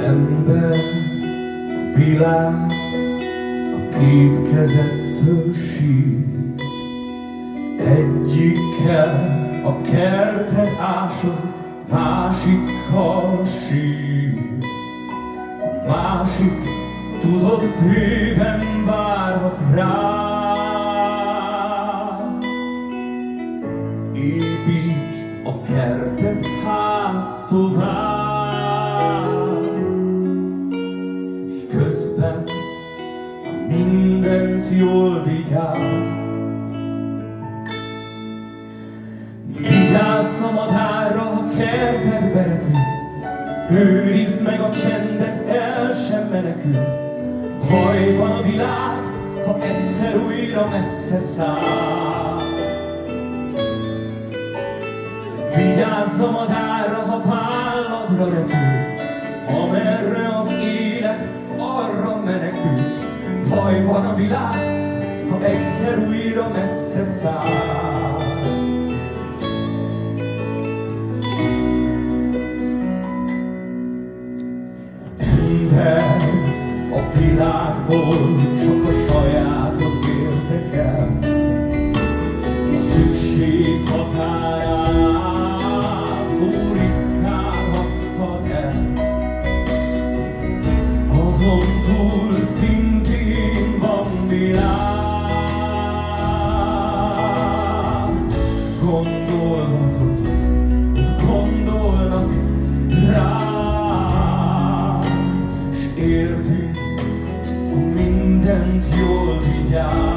Ember, a világ a két kezettől sír. Egyikkel a kertet ásod, másikkal sír. A másik, tudod, bőven várhat rád. Építsd a kertet hát tovább, s közben a mindent jól vigyázd. Vigyázz a madárra, a kertedbe repül, őrizd meg a csendet, el sem menekül. Bajban a világ, ha egyszer újra messze száll. Vigyázz a madárra, ha válladra repül, amerre az élet, arra menekül. Bajban a világ, ha egyszer újra messze száll. Ember, a világból csak a sajátod érdekel. A szükség határát ritkán hagytad el. Azon túl szintén van világ. Gondolhatod, hogy gondolnak rád, s értünk, ha mindent jól vigyáz.